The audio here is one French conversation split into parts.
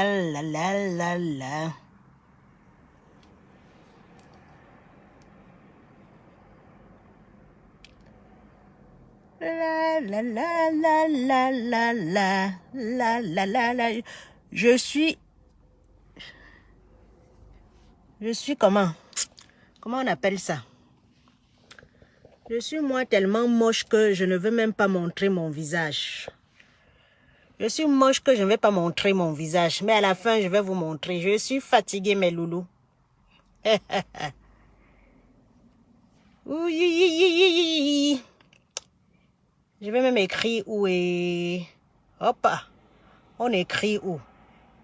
la la la la la. La la la la la la la la la la. Je suis comment on appelle ça? Je suis moi tellement moche que je ne veux même pas montrer mon visage. Je suis moche que je ne vais pas montrer mon visage. Mais à la fin, je vais vous montrer. Je suis fatiguée, mes loulous. Oui. Je vais même écrire où est... Hop. On écrit où?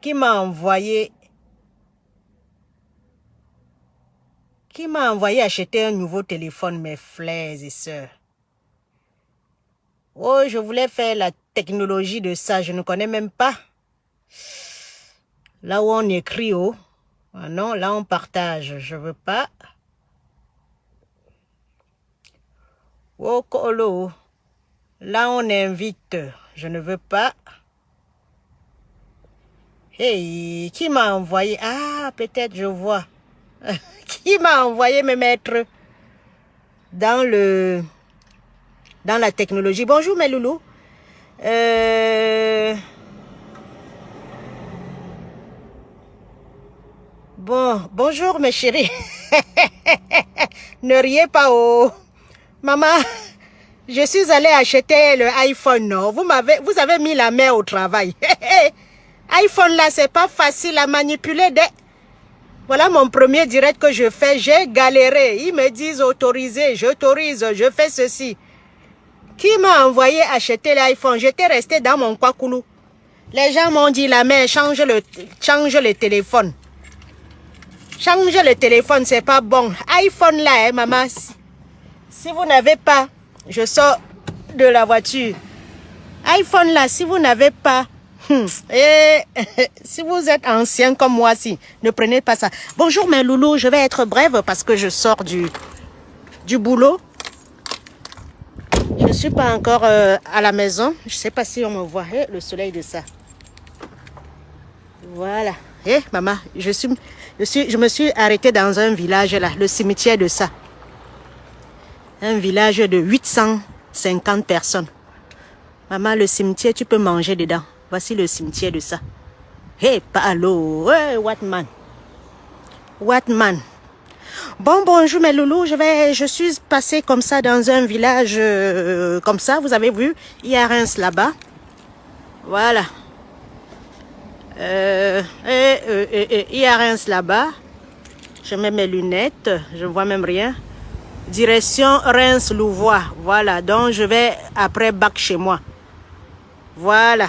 Qui m'a envoyé acheter un nouveau téléphone, mes frères et sœurs? Oh, je voulais faire la technologie de ça. Je ne connais même pas. Là où on écrit, oh. Ah non, là on partage. Je veux pas. Oh, colo. Là on invite. Je ne veux pas. Hey, qui m'a envoyé? Ah, peut-être je vois. Qui m'a envoyé me mettre dans la technologie? Bonjour mes loulous. Bonjour mes chéris. Ne riez pas, oh. Maman, je suis allée acheter le iPhone, non? Vous avez mis la main au travail. iPhone là, c'est pas facile à manipuler. Voilà mon premier direct que je fais. J'ai galéré. Ils me disent autorisé, j'autorise, je fais ceci. Qui m'a envoyé acheter l'iPhone? J'étais resté dans mon kwakoulou. Les gens m'ont dit la main, change le téléphone. Change le téléphone, c'est pas bon. iPhone là, hein, maman. Si vous n'avez pas, je sors de la voiture. iPhone là, si vous n'avez pas, si vous êtes ancien comme moi, si, ne prenez pas ça. Bonjour mes loulous, je vais être brève parce que je sors du boulot. Je ne suis pas encore à la maison. Je ne sais pas si on me voit. Le soleil de ça. Voilà. Maman, je me suis arrêtée dans un village là, le cimetière de ça. Un village de 850 personnes. Maman, le cimetière, tu peux manger dedans. Voici le cimetière de ça. Palo. What man? Bonjour mes loulous. Je suis passée comme ça dans un village comme ça. Vous avez vu? Il y a Reims là-bas. Voilà. Il y a Reims là-bas. Je mets mes lunettes. Je ne vois même rien. Direction Reims-Louvois. Voilà. Donc je vais après bac chez moi. Voilà.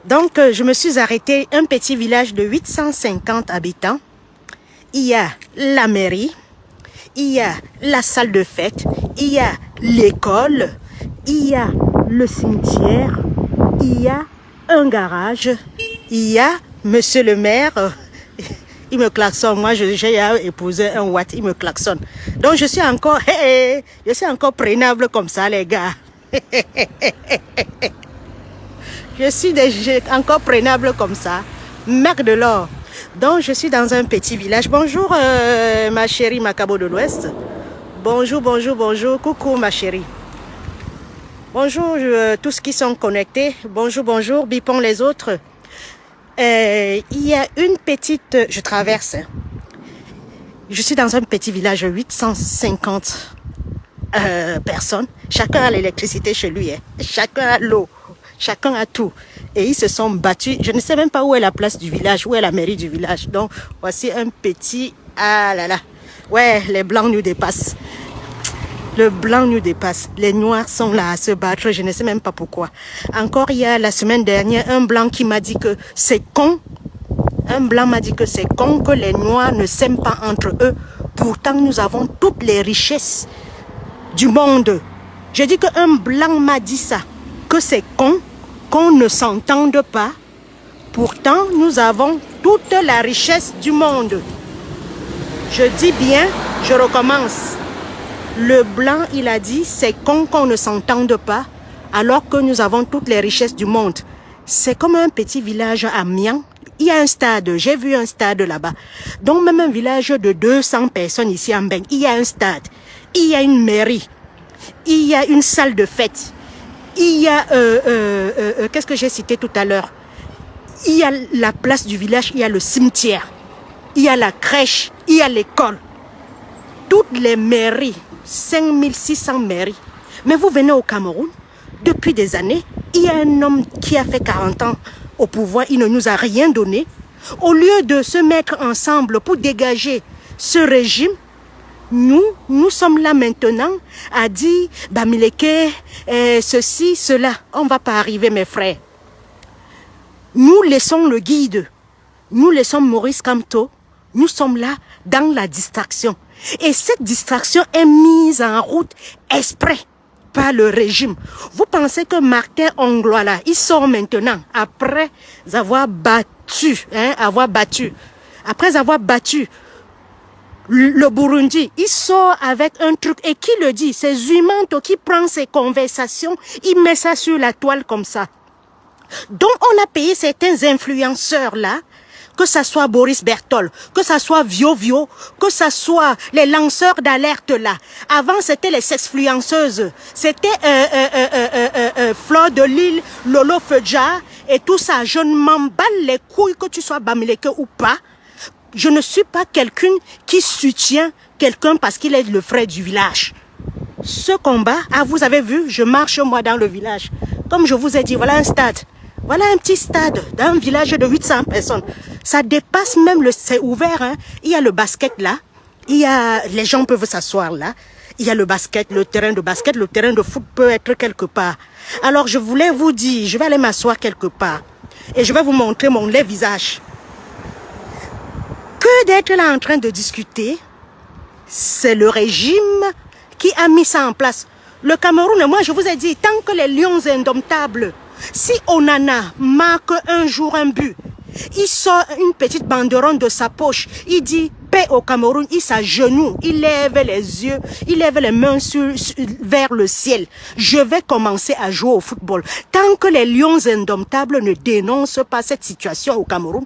Donc je me suis arrêtée. Un petit village de 850 habitants. Il y a la mairie. Il y a la salle de fête. Il y a l'école. Il y a le cimetière. Il y a un garage. Il y a monsieur le maire. Il me klaxonne. Moi, j'ai épousé un Watt. Il me klaxonne. Donc, je suis encore prenable comme ça, les gars. Je suis encore prenable comme ça. Mec de l'or. Donc, je suis dans un petit village. Bonjour, ma chérie Macabo de l'Ouest. Bonjour. Coucou, ma chérie. Bonjour, tous qui sont connectés. Bonjour, bipons les autres. Il y a une petite... Je traverse. Je suis dans un petit village de 850 personnes. Chacun a l'électricité chez lui. Chacun a l'eau. Chacun a tout. Et ils se sont battus. Je ne sais même pas où est la place du village, où est la mairie du village. Donc, voici un petit... Ah là là. Ouais, les blancs nous dépassent. Le blanc nous dépasse. Les noirs sont là à se battre. Je ne sais même pas pourquoi. Encore il y a la semaine dernière, un blanc qui m'a dit que c'est con. Un blanc m'a dit que c'est con que les noirs ne s'aiment pas entre eux. Pourtant, nous avons toutes les richesses du monde. Je dis qu'un blanc m'a dit ça. Que c'est con qu'on ne s'entende pas. Pourtant, nous avons toute la richesse du monde. Je dis bien, je recommence. Le blanc, il a dit, c'est con qu'on ne s'entende pas, alors que nous avons toutes les richesses du monde. C'est comme un petit village à Mian. Il y a un stade, j'ai vu un stade là-bas. Donc même un village de 200 personnes ici en Beng, il y a un stade, il y a une mairie, il y a une salle de fête, il y a, qu'est-ce que j'ai cité tout à l'heure? Il y a la place du village, il y a le cimetière, il y a la crèche, il y a l'école. Toutes les mairies, 5600 mairies. Mais vous venez au Cameroun, depuis des années, il y a un homme qui a fait 40 ans au pouvoir, il ne nous a rien donné. Au lieu de se mettre ensemble pour dégager ce régime, nous sommes là maintenant à dire, Bamileke, ceci, cela. On ne va pas arriver, mes frères. Nous laissons le guide, nous laissons Maurice Kamto, nous sommes là dans la distraction. Et cette distraction est mise en route exprès par le régime. Vous pensez que Martin Onglois là, il sort maintenant après avoir battu, après avoir battu le Burundi, il sort avec un truc. Et qui le dit? C'est Zuimanto qui prend ses conversations, il met ça sur la toile comme ça. Donc on a payé certains influenceurs là, que ça soit Boris Berthold, que ça soit Vio, que ça soit les lanceurs d'alerte là. Avant c'était les sexfluenceuses, c'était Fleur de Lille, Lolo Fedja et tout ça. Je ne m'en bats les couilles que tu sois Bamileke ou pas. Je ne suis pas quelqu'un qui soutient quelqu'un parce qu'il est le frère du village. Ce combat, vous avez vu, je marche moi dans le village. Comme je vous ai dit, voilà un stade. Voilà un petit stade dans un village de 800 personnes. Ça dépasse même c'est ouvert, hein. Il y a le basket là. Les gens peuvent s'asseoir là. Il y a le basket, le terrain de basket, le terrain de foot peut être quelque part. Alors je voulais vous dire, je vais aller m'asseoir quelque part. Et je vais vous montrer mon laid visage. Que d'être là en train de discuter, c'est le régime qui a mis ça en place. Le Cameroun, moi je vous ai dit, tant que les lions indomptables, si Onana marque un jour un but, il sort une petite banderole de sa poche, il dit paix au Cameroun, il s'agenouille, il lève les yeux, il lève les mains vers le ciel. Je vais commencer à jouer au football. Tant que les lions indomptables ne dénoncent pas cette situation au Cameroun,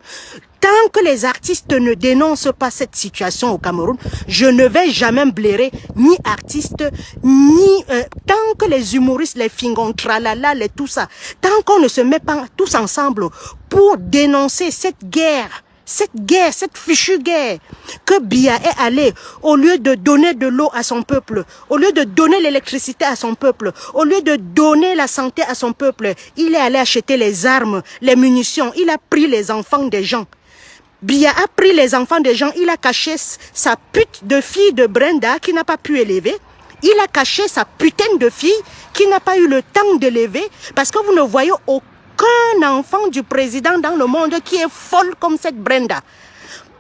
tant que les artistes ne dénoncent pas cette situation au Cameroun, je ne vais jamais blairer ni artistes, ni... tant que les humoristes, les fingons, tralala, les tout ça, tant qu'on ne se met pas tous ensemble pour dénoncer cette guerre, cette fichue guerre, que Biya est allé, au lieu de donner de l'eau à son peuple, au lieu de donner l'électricité à son peuple, au lieu de donner la santé à son peuple, il est allé acheter les armes, les munitions, il a pris les enfants des gens. Biya a pris les enfants des gens, il a caché sa pute de fille de Brenda qui n'a pas pu élever. Il a caché sa putain de fille qui n'a pas eu le temps d'élever parce que vous ne voyez aucun enfant du président dans le monde qui est folle comme cette Brenda.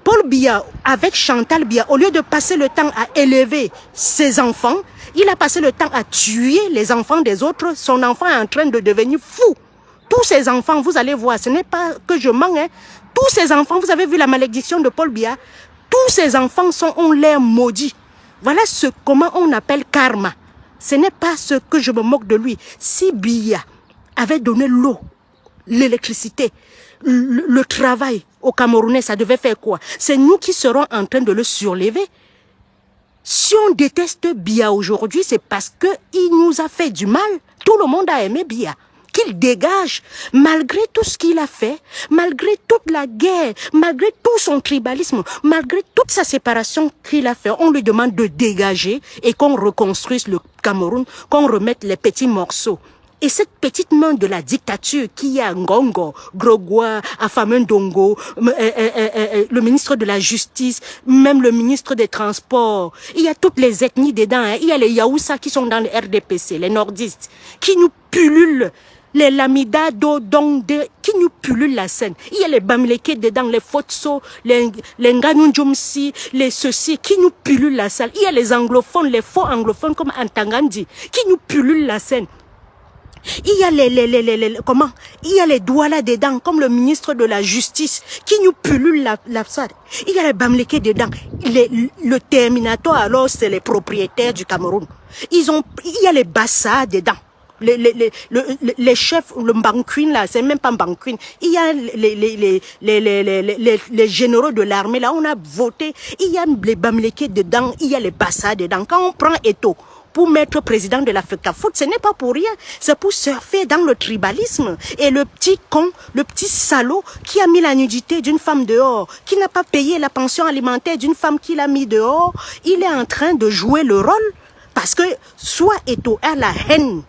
Paul Biya, avec Chantal Biya, au lieu de passer le temps à élever ses enfants, il a passé le temps à tuer les enfants des autres. Son enfant est en train de devenir fou. Tous ces enfants, vous allez voir, ce n'est pas que je mens, hein. Tous ces enfants, vous avez vu la malédiction de Paul Biya, tous ces enfants ont l'air maudits. Voilà comment on appelle karma. Ce n'est pas ce que je me moque de lui. Si Biya avait donné l'eau, l'électricité, le travail aux Camerounais, ça devait faire quoi? C'est nous qui serons en train de le surlever. Si on déteste Biya aujourd'hui, c'est parce qu'il nous a fait du mal. Tout le monde a aimé Biya. Qu'il dégage, malgré tout ce qu'il a fait, malgré toute la guerre, malgré tout son tribalisme, malgré toute sa séparation qu'il a fait, on lui demande de dégager et qu'on reconstruise le Cameroun, qu'on remette les petits morceaux. Et cette petite main de la dictature qui a Ngongo, Grogwa, Afamen Dongo, le ministre de la Justice, même le ministre des Transports, il y a toutes les ethnies dedans, hein. Il y a les Yaoussa qui sont dans le RDPC, les nordistes, qui nous pullulent. Les Lamida Dodonde qui nous pullulent la scène. Il y a les Bamileke dedans, les Fotso, les Nganunjumsi, les ceci qui nous pullulent la scène. Il y a les anglophones, les faux anglophones comme Antangandi qui nous pullulent la scène. Il y a il y a les Douala dedans, comme le ministre de la Justice, qui nous pullule la salle. Il y a les Bamileke dedans. Le Terminator, alors, c'est les propriétaires du Cameroun. Il y a les Bassa dedans. les chefs, le Mbankwin là, c'est même pas Mbankwin. Il y a les généraux de l'armée là, on a voté. Il y a les Bamileke dedans, il y a les Bassa dedans. Quand on prend Eto'o pour mettre président de l'Africa Foot, ce n'est pas pour rien. C'est pour surfer dans le tribalisme. Et le petit con, le petit salaud qui a mis la nudité d'une femme dehors, qui n'a pas payé la pension alimentaire d'une femme qu'il a mis dehors, il est en train de jouer le rôle. Parce que soit Eto'o a la haine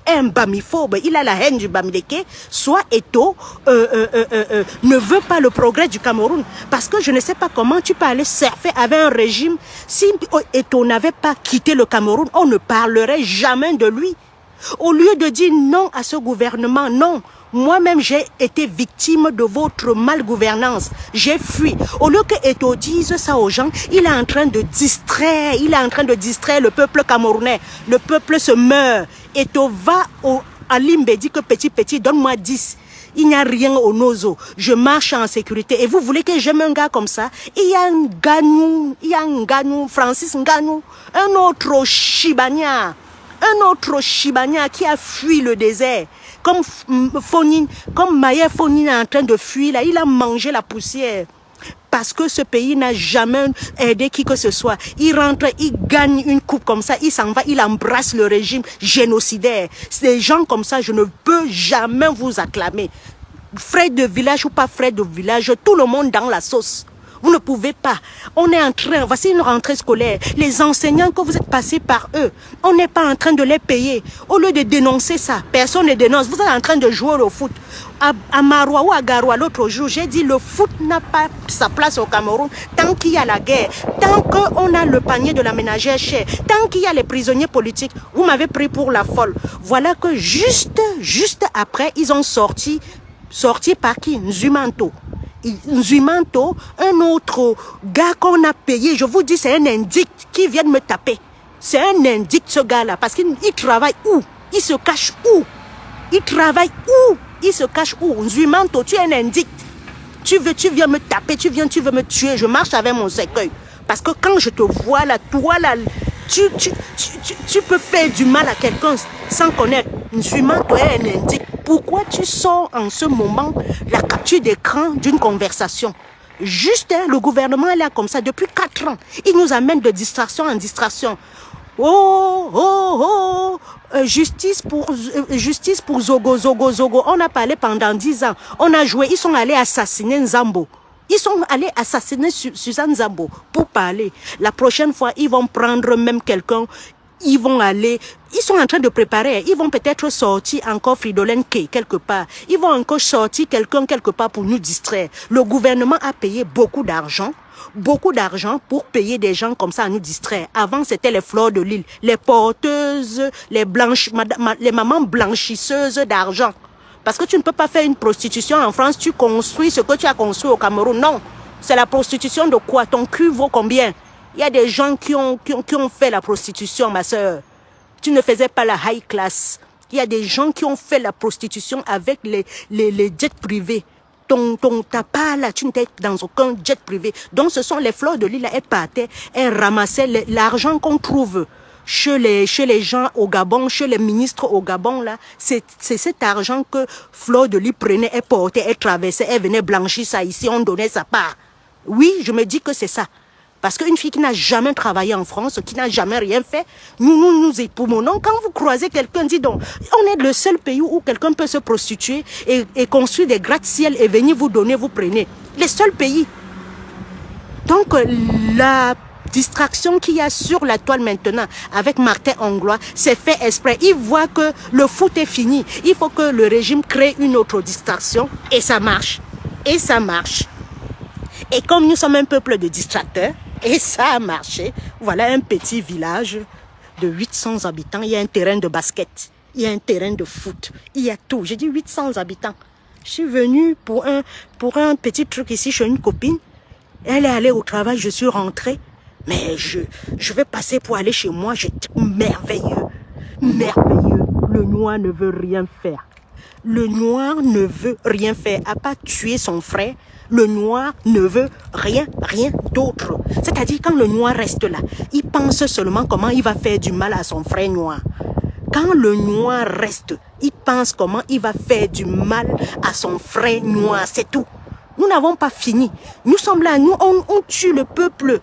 un bamiphobe, il a la haine du Bamileke, soit Eto'o ne veut pas le progrès du Cameroun. Parce que je ne sais pas comment tu peux aller surfer avec un régime. Si Eto'o n'avait pas quitté le Cameroun, on ne parlerait jamais de lui. Au lieu de dire non à ce gouvernement, non. Moi-même, j'ai été victime de votre malgouvernance. J'ai fui. Au lieu que Eto'o dise ça aux gens, il est en train de distraire. Il est en train de distraire le peuple camerounais. Le peuple se meurt. Eto'o va à Limbe, dit que petit, donne-moi 10. Il n'y a rien au nozo. Je marche en sécurité. Et vous voulez que j'aime un gars comme ça? Il y a un Nganou, Francis Nganou, un autre Chibania. Un autre Chibania qui a fui le désert. Comme Fonine, comme Maya Fonine est en train de fuir, là, il a mangé la poussière. Parce que ce pays n'a jamais aidé qui que ce soit. Il rentre, il gagne une coupe comme ça, il s'en va, il embrasse le régime génocidaire. Ces gens comme ça, je ne peux jamais vous acclamer. Frère de village ou pas frère de village, tout le monde dans la sauce. Vous ne pouvez pas. On est en train, voici une rentrée scolaire. Les enseignants que vous êtes passés par eux, on n'est pas en train de les payer. Au lieu de dénoncer ça, personne ne dénonce. Vous êtes en train de jouer au foot. À Maroua ou à Garoua l'autre jour, j'ai dit le foot n'a pas sa place au Cameroun tant qu'il y a la guerre, tant qu'on a le panier de la ménagère cher, tant qu'il y a les prisonniers politiques. Vous m'avez pris pour la folle. Voilà que juste après, ils ont sorti par qui? Nzumanto. Nzumanto, un autre gars qu'on a payé, je vous dis, c'est un indique qui vient de me taper. C'est un indique, ce gars-là, parce qu'il travaille où? Il se cache où? Il travaille où? Il se cache où? Nzumanto, tu es un indique. Tu viens me taper, tu veux me tuer, je marche avec mon cercueil. Parce que quand je te vois là, toi là, tu peux faire du mal à quelqu'un sans connaître. Nzumanto est un indique. Pourquoi tu sors en ce moment la capture d'écran d'une conversation? Juste, hein, le gouvernement est là comme ça depuis 4 ans. Il nous amène de distraction en distraction. Justice pour Zogo. On a parlé pendant 10 ans. On a joué, ils sont allés assassiner Nzambo. Ils sont allés assassiner Suzanne Nzambo pour parler. La prochaine fois, ils vont prendre même quelqu'un. Ils sont en train de préparer. Ils vont peut-être sortir encore Fridolin Kay quelque part. Ils vont encore sortir quelqu'un quelque part pour nous distraire. Le gouvernement a payé beaucoup d'argent pour payer des gens comme ça à nous distraire. Avant, c'était les fleurs de l'île, les porteuses, les mamans blanchisseuses d'argent. Parce que tu ne peux pas faire une prostitution en France, tu construis ce que tu as construit au Cameroun. Non, c'est la prostitution de quoi? Ton cul vaut combien? Il y a des gens qui ont fait la prostitution, ma soeur. Tu ne faisais pas la high class. Il y a des gens qui ont fait la prostitution avec les jets privés. Ta part là, tu n'étais dans aucun jet privé. Donc ce sont les fleurs de l'île, elles partaient, elles ramassaient l'argent qu'on trouve chez les gens au Gabon, chez les ministres au Gabon là. C'est cet argent que Fleur de l'île prenait, elle portait, elle traversait, elle venait blanchir ça ici, on donnait sa part. Oui, je me dis que c'est ça. Parce qu'une fille qui n'a jamais travaillé en France, qui n'a jamais rien fait, nous époumonnons. Quand vous croisez quelqu'un, dis donc, on est le seul pays où quelqu'un peut se prostituer et construire des gratte-ciel et venir vous donner, vous prenez. Les seuls pays. Donc, la distraction qu'il y a sur la toile maintenant avec Martin Anglois, c'est fait exprès. Il voit que le foot est fini. Il faut que le régime crée une autre distraction et ça marche. Et ça marche. Et comme nous sommes un peuple de distracteurs, et ça a marché, voilà un petit village de 800 habitants, il y a un terrain de basket, il y a un terrain de foot, il y a tout. J'ai dit 800 habitants. Je suis venue pour un petit truc ici chez une copine. Elle est allée au travail, je suis rentrée. Mais je vais passer pour aller chez moi, j'étais merveilleux. Merveilleux. Le noir ne veut rien faire. Le noir ne veut rien faire, à part tuer son frère. Le noir ne veut rien d'autre. C'est-à-dire quand le noir reste là, il pense seulement comment il va faire du mal à son frère noir. Quand le noir reste, il pense comment il va faire du mal à son frère noir, c'est tout. Nous n'avons pas fini. Nous sommes là, nous, on tue le peuple.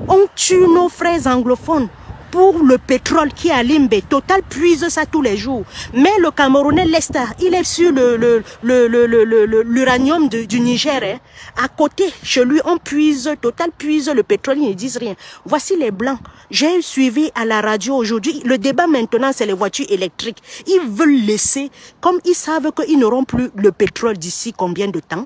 On tue nos frères anglophones pour le pétrole qui est à Limbe. Total puise ça tous les jours. Mais le Camerounais Lesta, il est sur l'uranium du Niger. Hein. À côté, chez lui, on puise, Total puise le pétrole, ils ne disent rien. Voici les Blancs. J'ai suivi à la radio aujourd'hui, le débat maintenant, c'est les voitures électriques. Ils veulent laisser, comme ils savent qu'ils n'auront plus le pétrole d'ici combien de temps,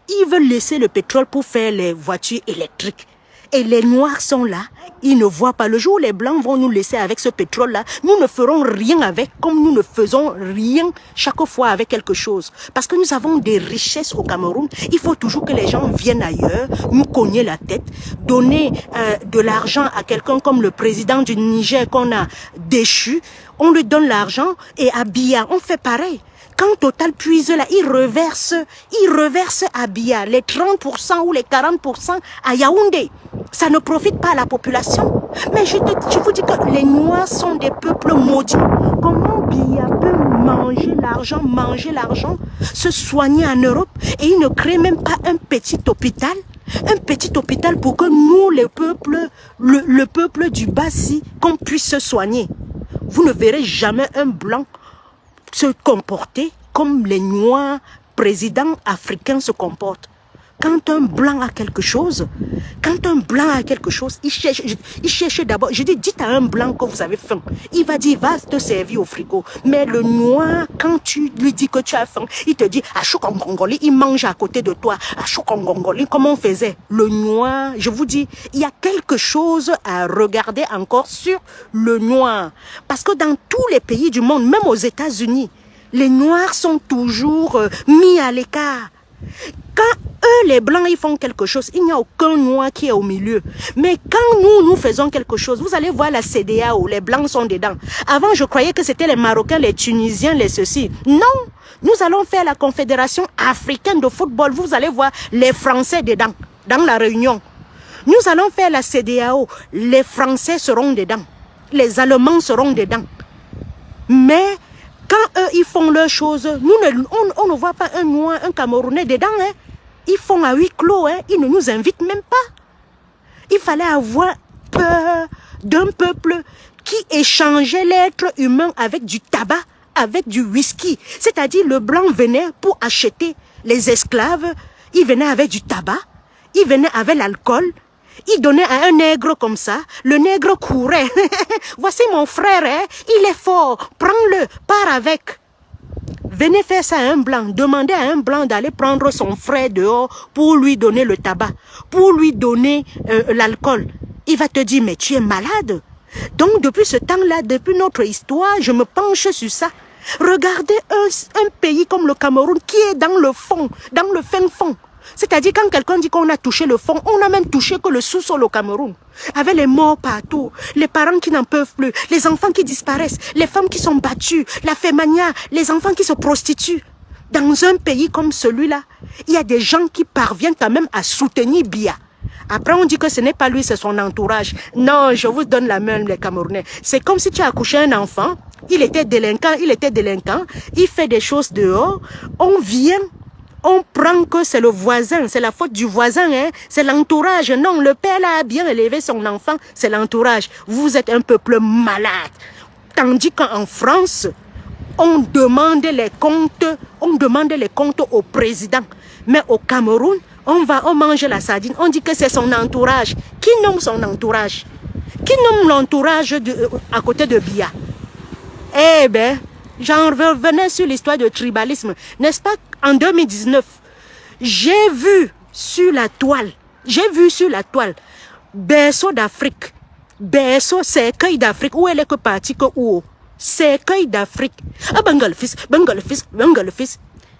ils veulent laisser le pétrole pour faire les voitures électriques. Et les Noirs sont là, ils ne voient pas. Le jour où les Blancs vont nous laisser avec ce pétrole-là, nous ne ferons rien avec, comme nous ne faisons rien chaque fois avec quelque chose. Parce que nous avons des richesses au Cameroun. Il faut toujours que les gens viennent ailleurs, nous cogner la tête, donner de l'argent à quelqu'un comme le président du Niger qu'on a déchu. On lui donne l'argent et à Biya, on fait pareil. Quand Total puise là, il reverse à Biya les 30% ou les 40% à Yaoundé. Ça ne profite pas à la population. Mais je vous dis que les Noirs sont des peuples maudits. Comment Biya peut manger l'argent, se soigner en Europe et il ne crée même pas un petit hôpital? Un petit hôpital pour que nous, le peuple du Bassi, qu'on puisse se soigner. Vous ne verrez jamais un blanc se comporter comme les Noirs présidents africains se comportent. Quand un blanc a quelque chose, il cherche d'abord. Je dis, dites à un blanc que vous avez faim. Il va dire, va te servir au frigo. Mais le noir, quand tu lui dis que tu as faim, il te dit, achou kongongoli, il mange à côté de toi. Achou kongongoli, comment on faisait? Le noir, je vous dis, il y a quelque chose à regarder encore sur le noir. Parce que dans tous les pays du monde, même aux États-Unis, les noirs sont toujours mis à l'écart. Quand eux, les blancs, ils font quelque chose, il n'y a aucun noir qui est au milieu. Mais quand nous faisons quelque chose, vous allez voir la CEDEAO, les blancs sont dedans. Avant, je croyais que c'était les Marocains, les Tunisiens, les ceci. Non, nous allons faire la Confédération africaine de football. Vous allez voir les Français dedans, dans la réunion. Nous allons faire la CEDEAO. Les Français seront dedans. Les Allemands seront dedans. Mais quand eux, ils font leurs choses, on ne voit pas un noir, un Camerounais dedans. Hein. Ils font à huis clos, hein. Ils ne nous invitent même pas. Il fallait avoir peur d'un peuple qui échangeait l'être humain avec du tabac, avec du whisky. C'est-à-dire le blanc venait pour acheter les esclaves, il venait avec du tabac, il venait avec l'alcool, il donnait à un nègre comme ça, le nègre courait. Voici mon frère, hein? Il est fort, prends-le, pars avec. Venez faire ça à un blanc, demandez à un blanc d'aller prendre son frère dehors pour lui donner le tabac, pour lui donner l'alcool. Il va te dire, mais tu es malade. Donc depuis ce temps-là, depuis notre histoire, je me penche sur ça. Regardez un pays comme le Cameroun qui est dans le fond, dans le fin fond. C'est-à-dire quand quelqu'un dit qu'on a touché le fond, on n'a même touché que le sous-sol au Cameroun. Avec les morts partout, les parents qui n'en peuvent plus, les enfants qui disparaissent, les femmes qui sont battues, la fémania, les enfants qui se prostituent. Dans un pays comme celui-là, il y a des gens qui parviennent quand même à soutenir Biya. Après, on dit que ce n'est pas lui, c'est son entourage. Non, je vous donne la main, les Camerounais. C'est comme si tu as accouché un enfant, il était délinquant, il fait des choses dehors, on vient, on prend que c'est le voisin, c'est la faute du voisin, hein? C'est l'entourage. Non, le père là a bien élevé son enfant, c'est l'entourage. Vous êtes un peuple malade. Tandis qu'en France, on demande les comptes au président. Mais au Cameroun, on mange la sardine, on dit que c'est son entourage. Qui nomme son entourage? Qui nomme l'entourage à côté de Biya? Eh ben, j'en revenais sur l'histoire de tribalisme. N'est-ce pas, en 2019, j'ai vu sur la toile, berceau d'Afrique, berceau, cercueil d'Afrique, où elle est que partie que où? Cercueil d'Afrique. Ah, Bengal fils.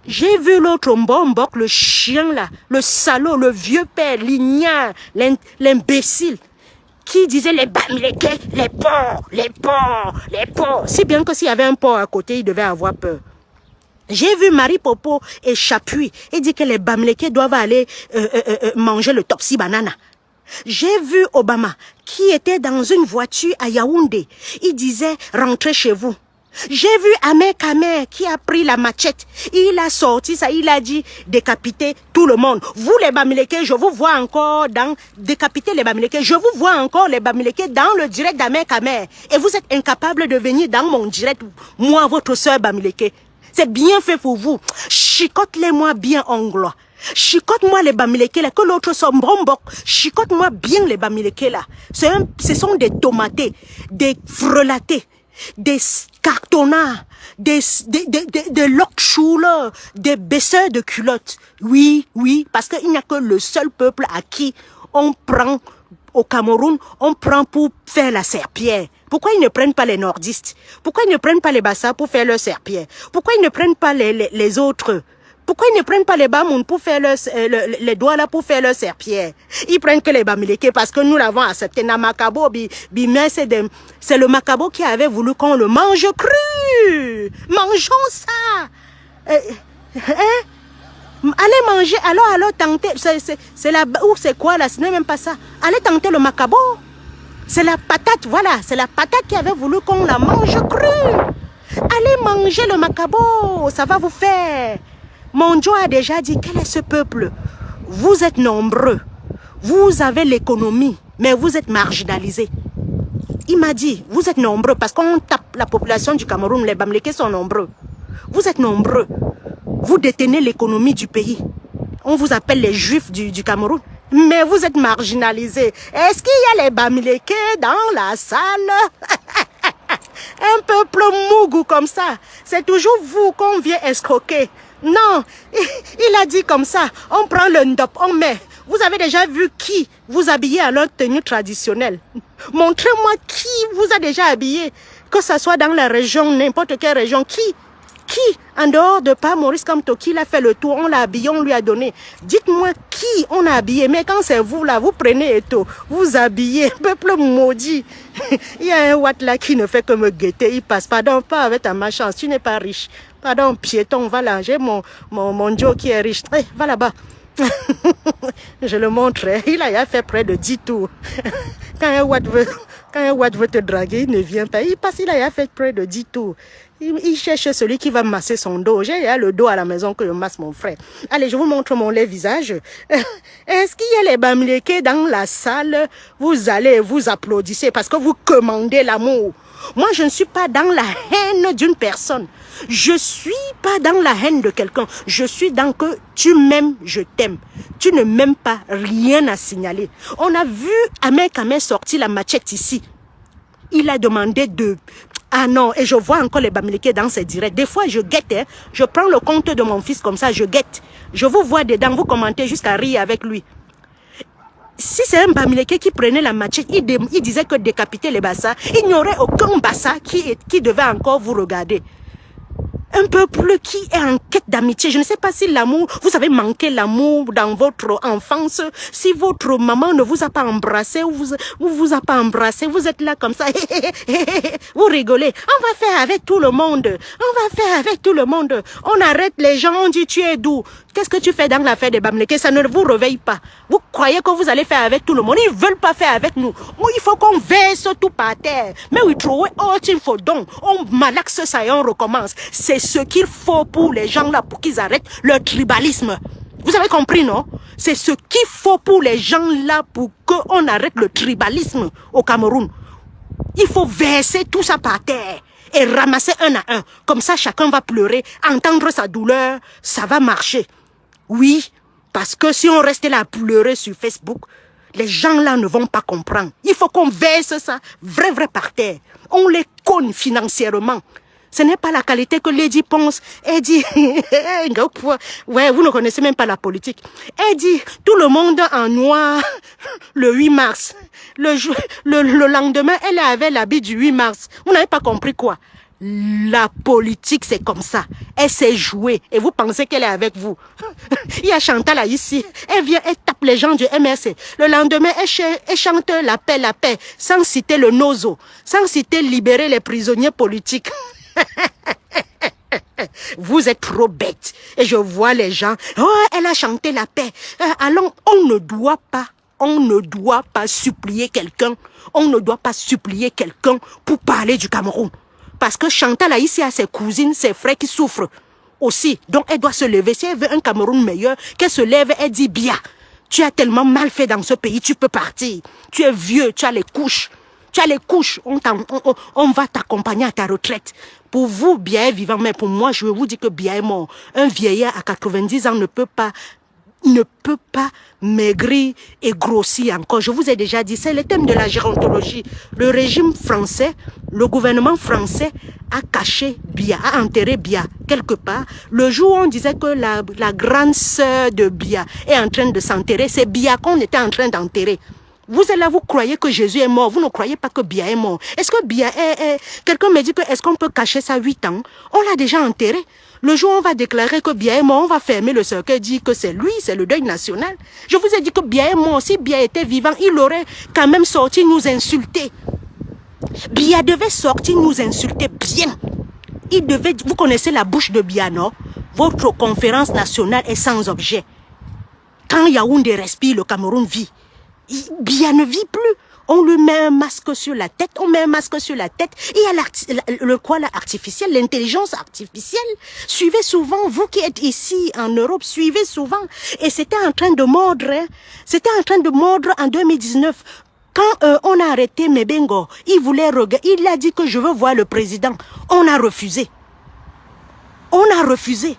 J'ai vu l'autre Mbombok, le chien là, le salaud, le vieux père, l'ignare, l'imbécile, qui disait les Bamileke, les porcs. Si bien que s'il y avait un porc à côté, il devait avoir peur. J'ai vu Marie Popo et Chapuis et dit que les Bamileke doivent aller manger le Topsy Banana. J'ai vu Obama qui était dans une voiture à Yaoundé. Il disait rentrez chez vous. J'ai vu Ahmed Kamer qui a pris la machette. Il a sorti ça, il a dit décapiter tout le monde. Vous les Bamileke, je vous vois encore dans décapiter les Bamileke. Je vous vois encore les Bamileke dans le direct d'Ahmed Kamer. Et vous êtes incapable de venir dans mon direct, moi, votre soeur Bamileke. C'est bien fait pour vous. Chicote-les-moi bien onglois. Chicote-moi les Bamileke là, que l'autre soit brombok. Chicote-moi bien les Bamileke là. Ce sont des tomatés, des frelatés, des cartonnards, des lokshouleurs, des baisseurs de culottes. Oui, parce qu'il n'y a que le seul peuple à qui on prend au Cameroun, on prend pour faire la serpillère. Pourquoi ils ne prennent pas les nordistes? Pourquoi ils ne prennent pas les Bassa pour faire leur serpillère? Pourquoi ils ne prennent pas les autres? Pourquoi ils ne prennent pas les Bamoun pour faire les doigts là pour faire leur serpillère? Ils prennent que les Bamileke parce que nous l'avons accepté. Namakabo, c'est le Macabo qui avait voulu qu'on le mange cru. Mangeons ça. Allez manger, alors tenter. C'est la ou c'est quoi là? Ce n'est même pas ça. Allez tenter le Macabo. C'est la patate, voilà. C'est la patate qui avait voulu qu'on la mange crue. Allez manger le Macabo. Ça va vous faire. Mon Dieu a déjà dit, quel est ce peuple? Vous êtes nombreux. Vous avez l'économie, mais vous êtes marginalisés. Il m'a dit, vous êtes nombreux parce qu'on tape la population du Cameroun. Les Bamileke sont nombreux. Vous êtes nombreux. Vous détenez l'économie du pays. On vous appelle les Juifs du Cameroun. Mais vous êtes marginalisés. Est-ce qu'il y a les Bamileke dans la salle? Un peuple mougou comme ça. C'est toujours vous qu'on vient escroquer. Non, il a dit comme ça. On prend le ndop, on met. Vous avez déjà vu qui vous habillez à leur tenue traditionnelle? Montrez-moi qui vous a déjà habillé. Que ce soit dans la région, n'importe quelle région. Qui, en dehors de pas Maurice Kamto, qui l'a fait le tour, on l'a habillé, on lui a donné. Dites-moi qui on a habillé. Mais quand c'est vous là, vous prenez et tout, vous habillez, peuple maudit. Il y a un Watt là qui ne fait que me guetter. Il passe, pardon, pas avec ta malchance, tu n'es pas riche. Pardon, piéton, va là, j'ai mon Joe qui est riche. Hey, va là-bas. Je le montre, il a fait près de 10 tours. Quand un Watt veut te draguer, il ne vient pas. Il passe, il a fait près de 10 tours. Il cherche celui qui va masser son dos. J'ai le dos à la maison que je masse mon frère. Allez, je vous montre mon lait visage. Est-ce qu'il y a les Bamileke dans la salle? Vous allez, vous applaudissez parce que vous commandez l'amour. Moi, je ne suis pas dans la haine d'une personne. Je suis pas dans la haine de quelqu'un. Je suis dans que tu m'aimes, je t'aime. Tu ne m'aimes pas, rien à signaler. On a vu Ahmed Kamer sortir la machette ici. Il a demandé de... Ah non, et je vois encore les Bamileke dans ses directs. Des fois, je guette, hein. Je prends le compte de mon fils comme ça, je guette. Je vous vois dedans, vous commentez jusqu'à rire avec lui. Si c'est un Bamileke qui prenait la machette, il disait que décapiter les Bassa, il n'y aurait aucun Bassa qui devait encore vous regarder. Un peuple qui est en quête d'amitié. Je ne sais pas si l'amour, vous avez manqué l'amour dans votre enfance. Si votre maman ne vous a pas embrassé ou vous a pas embrassé, vous êtes là comme ça. Vous rigolez. On va faire avec tout le monde. On va faire avec tout le monde. On arrête les gens, on dit tu es doux. Qu'est-ce que tu fais dans l'affaire des Bamileke? Ça ne vous réveille pas. Vous croyez que vous allez faire avec tout le monde. Ils ne veulent pas faire avec nous. Il faut qu'on verse tout par terre. Mais oui, trouver autre il faut donc. On malaxe ça et on recommence. C'est ce qu'il faut pour les gens là, pour qu'ils arrêtent leur tribalisme. Vous avez compris, non? C'est ce qu'il faut pour les gens là, pour qu'on arrête le tribalisme au Cameroun. Il faut verser tout ça par terre et ramasser un à un. Comme ça, chacun va pleurer, entendre sa douleur, ça va marcher. Oui, parce que si on reste là à pleurer sur Facebook, les gens là ne vont pas comprendre. Il faut qu'on verse ça vrai par terre. On les conne financièrement. Ce n'est pas la qualité que Lady pense. Elle dit, ouais, vous ne connaissez même pas la politique. Elle dit, tout le monde en noir le 8 mars. Le lendemain, elle avait l'habit du 8 mars. Vous n'avez pas compris quoi? La politique, c'est comme ça. Elle s'est jouée et vous pensez qu'elle est avec vous. Il y a Chantal là ici. Elle vient, elle tape les gens du MRC. Le lendemain, elle chante la paix, sans citer le Nozo, sans citer libérer les prisonniers politiques. Vous êtes trop bêtes. Et je vois les gens. Oh, elle a chanté la paix. Alors, on ne doit pas supplier quelqu'un. On ne doit pas supplier quelqu'un pour parler du Cameroun. Parce que Chantal a ici à ses cousines, ses frères qui souffrent aussi. Donc elle doit se lever. Si elle veut un Cameroun meilleur, qu'elle se lève, elle dit Bia, tu as tellement mal fait dans ce pays, tu peux partir. Tu es vieux, tu as les couches. Tu as les couches, on va t'accompagner à ta retraite. Pour vous, Bia est vivant, mais pour moi, je vous dis que Bia est mort. Un vieillard à 90 ans ne peut pas maigrir et grossir encore. Je vous ai déjà dit, c'est le thème de la gérontologie. Le régime français, le gouvernement français a caché Bia, a enterré Bia quelque part. Le jour où on disait que la grande sœur de Bia est en train de s'enterrer, c'est Bia qu'on était en train d'enterrer. Vous êtes là, vous croyez que Jésus est mort, vous ne croyez pas que Bia est mort. Est-ce que Bia est... Quelqu'un me dit que est-ce qu'on peut cacher ça 8 ans? On l'a déjà enterré. Le jour où on va déclarer que Bia est mort, on va fermer le cercueil, dire que c'est lui, c'est le deuil national. Je vous ai dit que Bia est mort. Si Bia était vivant, il aurait quand même sorti nous insulter. Bia devait sortir nous insulter bien. Il devait... Vous connaissez la bouche de Bia, non? Votre conférence nationale est sans objet. Quand Yaoundé respire, le Cameroun vit. Bia ne vit plus. On lui met un masque sur la tête, on met un masque sur la tête. Il y a l'artificiel, l'intelligence artificielle. Suivez souvent, vous qui êtes ici en Europe, suivez souvent. Et c'était en train de mordre, hein. C'était en train de mordre en 2019. Quand on a arrêté Mebengo, il a dit que je veux voir le président. On a refusé. On a refusé.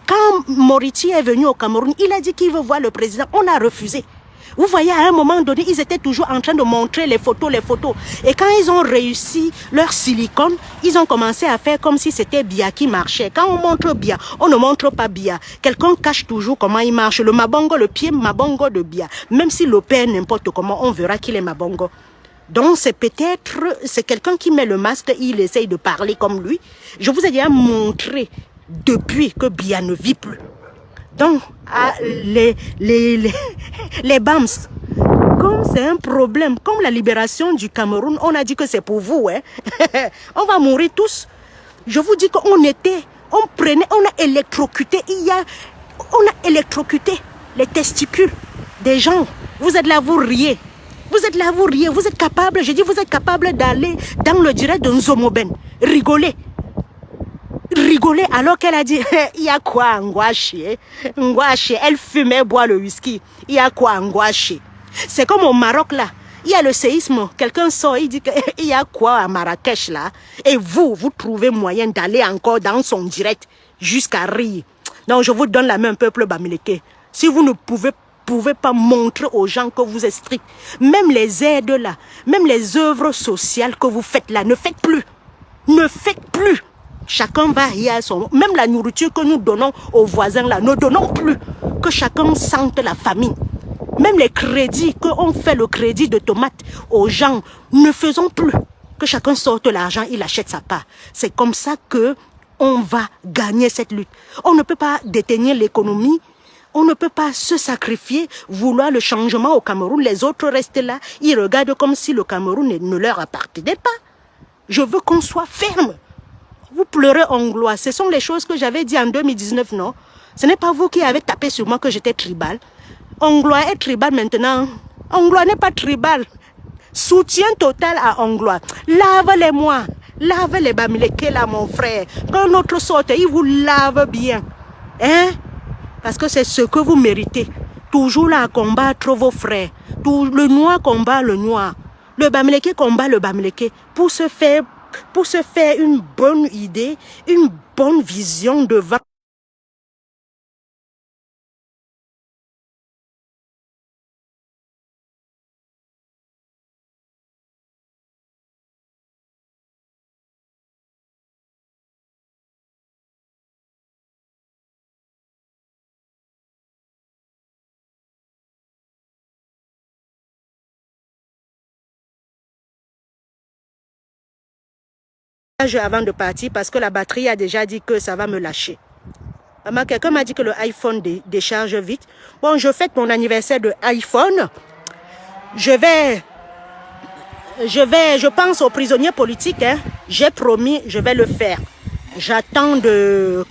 Quand Moriti est venu au Cameroun, il a dit qu'il veut voir le président. On a refusé. Vous voyez, à un moment donné, ils étaient toujours en train de montrer les photos. Et quand ils ont réussi leur silicone, ils ont commencé à faire comme si c'était Bia qui marchait. Quand on montre Bia, on ne montre pas Bia. Quelqu'un cache toujours comment il marche. Le mabongo, le pied mabongo de Bia. Même s'il opère n'importe comment, on verra qu'il est mabongo. Donc c'est peut-être, c'est quelqu'un qui met le masque, il essaye de parler comme lui. Je vous ai déjà montré depuis que Bia ne vit plus. Donc, les BAMS, comme c'est un problème, comme la libération du Cameroun, on a dit que c'est pour vous, hein. On va mourir tous. Je vous dis qu'on a électrocuté, on a électrocuté les testicules des gens. Vous êtes là, vous riez. Vous êtes là, vous riez. Vous êtes capable, je dis, vous êtes capable d'aller dans le direct de Nzomoben, rigoler. Rigoler alors qu'elle a dit il y a quoi Ngwache, elle fumait, boit le whisky. Il y a quoi Ngwache? C'est comme au Maroc là, il y a le séisme, quelqu'un sort, il dit il y a quoi à Marrakech là? Et vous trouvez moyen d'aller encore dans son direct jusqu'à rire. Donc je vous donne la main, peuple bamileke. Si vous ne pouvez pas montrer aux gens que vous êtes strict, même les aides là, même les œuvres sociales que vous faites là, ne faites plus. Ne faites plus. Chacun va y à son... Même la nourriture que nous donnons aux voisins là, ne donnons plus. Que chacun sente la famine. Même les crédits, qu'on fait le crédit de tomates aux gens, ne faisons plus. Que chacun sorte l'argent, il achète sa part. C'est comme ça que on va gagner cette lutte. On ne peut pas détenir l'économie. On ne peut pas se sacrifier, vouloir le changement au Cameroun. Les autres restent là. Ils regardent comme si le Cameroun ne leur appartenait pas. Je veux qu'on soit ferme. Vous pleurez Anglois. Ce sont les choses que j'avais dit en 2019, non? Ce n'est pas vous qui avez tapé sur moi que j'étais tribal. Anglois est tribal maintenant. Anglois n'est pas tribal. Soutien total à Anglois. Lave-les-moi. Lave les bamileke là, mon frère. Quand notre sorte, il vous lave bien. Hein? Parce que c'est ce que vous méritez. Toujours là à combattre vos frères. Le noir combat le noir. Le bamileke combat le bamileke. Pour se faire une bonne idée, une bonne vision devant. Avant de partir parce que la batterie a déjà dit que ça va me lâcher. Quelqu'un m'a dit que le iPhone décharge vite. Bon, je fête mon anniversaire de iPhone. Je pense aux prisonniers politiques. Hein. J'ai promis, je vais le faire. J'attends que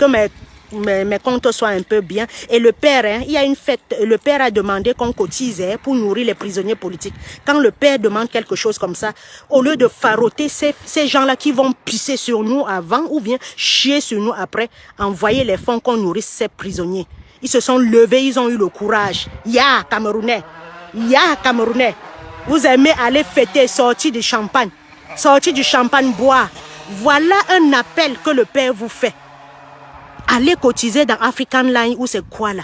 mes comptes soient un peu bien. Et le père, hein, il y a une fête, le père a demandé qu'on cotise hein, pour nourrir les prisonniers politiques. Quand le père demande quelque chose comme ça, au lieu de faroter ces gens-là qui vont pisser sur nous avant ou bien chier sur nous après, envoyer les fonds qu'on nourrisse ces prisonniers. Ils se sont levés, ils ont eu le courage. Ya, Camerounais. Ya, Camerounais. Vous aimez aller fêter, sortir du champagne. Sortir du champagne, boire. Voilà un appel que le père vous fait. Allez cotiser dans African Line ou c'est quoi là?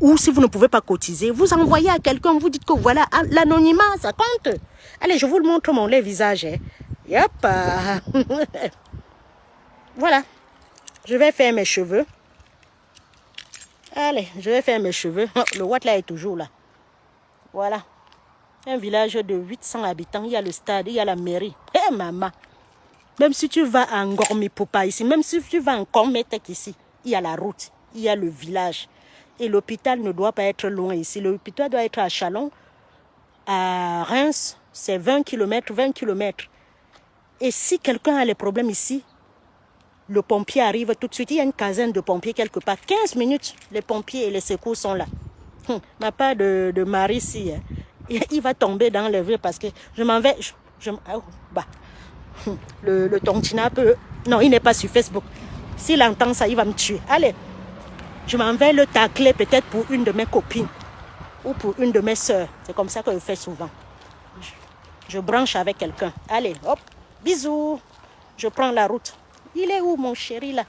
Ou si vous ne pouvez pas cotiser, vous envoyez à quelqu'un, vous dites que voilà, l'anonymat, ça compte. Allez, je vous le montre mon lait visage. Hein. Yep. Voilà. Je vais faire mes cheveux. Allez, je vais faire mes cheveux. Le Watt là est toujours là. Voilà. Un village de 800 habitants. Il y a le stade, il y a la mairie. Hé, maman. Même si tu vas à Ngormi-Poupa ici, même si tu vas en Kormetek ici, il y a la route, il y a le village. Et l'hôpital ne doit pas être loin ici. L'hôpital doit être à Chalon, à Reims, c'est 20 km, 20 km. Et si quelqu'un a les problèmes ici, le pompier arrive tout de suite. Il y a une caserne de pompiers quelque part. 15 minutes, les pompiers et les secours sont là. Ma part de mari ici, hein. Il va tomber dans les vies parce que je m'en vais. Le tontina peut... Non, il n'est pas sur Facebook. S'il entend ça, il va me tuer. Allez, je m'en vais le tacler peut-être pour une de mes copines ou pour une de mes soeurs. C'est comme ça que je fais souvent. Je branche avec quelqu'un. Allez, hop, bisous. Je prends la route. Il est où mon chéri là?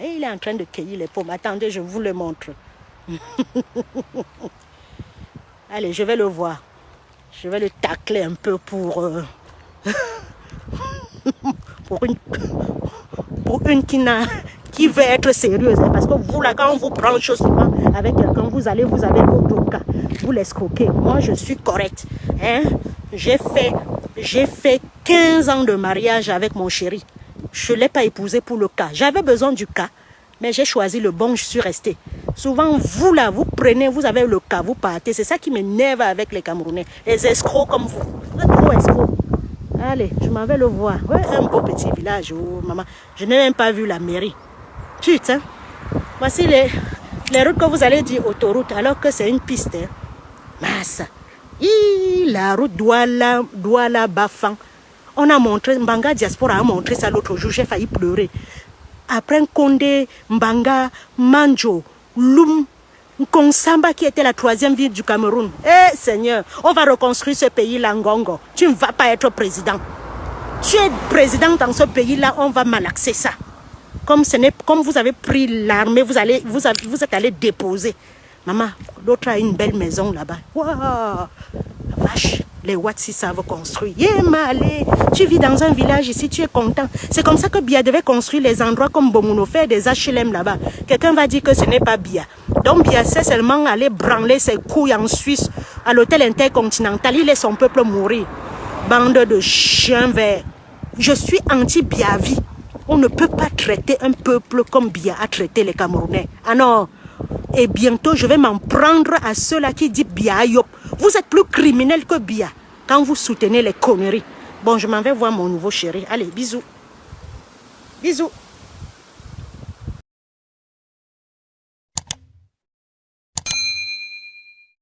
Et il est en train de cueillir les pommes. Attendez, je vous le montre. Allez, je vais le voir. Je vais le tacler un peu pour une qui veut être sérieuse. Hein, parce que vous, là, quand on vous prend une chose souvent avec quelqu'un, vous avez d'autres cas. Vous l'escroquez. Moi, je suis correcte. Hein? J'ai fait 15 ans de mariage avec mon chéri. Je ne l'ai pas épousé pour le cas. J'avais besoin du cas, mais j'ai choisi le bon, je suis restée. Souvent, vous là, vous prenez, vous avez le cas, vous partez. C'est ça qui m'énerve avec les Camerounais. Les escrocs comme vous. Vous êtes trop escrocs. Allez, je m'en vais le voir. Ouais, un beau petit village. Oh, maman. Je n'ai même pas vu la mairie. Putain. Voici les routes que vous allez dire autoroute, alors que c'est une piste. Hein. Massa. La route Douala Bafang. On a montré, Mbanga Diaspora a montré ça l'autre jour, j'ai failli pleurer. Après Condé, Mbanga, Manjo, Loum, Nkonsamba qui était la 3e ville du Cameroun. Eh Seigneur, on va reconstruire ce pays-là, Ngongo. Tu ne vas pas être président. Tu es président dans ce pays-là, on va malaxer ça. Comme vous avez pris l'armée, vous êtes allé déposer. Maman, l'autre a une belle maison là-bas. Waouh, vache. Les Watsi savent construire. Allez, tu vis dans un village ici, tu es content. C'est comme ça que Bia devait construire les endroits comme Bomuno, faire des HLM là-bas. Quelqu'un va dire que ce n'est pas Bia. Donc Bia sait seulement aller branler ses couilles en Suisse, à l'hôtel intercontinental. Il laisse son peuple mourir. Bande de chiens verts. Je suis anti-Biavi. On ne peut pas traiter un peuple comme Bia a traité les Camerounais. Ah non. Et bientôt, je vais m'en prendre à ceux-là qui disent Bia Yop. Vous êtes plus criminels que Bia quand vous soutenez les conneries. Bon, je m'en vais voir mon nouveau chéri. Allez, bisous. Bisous.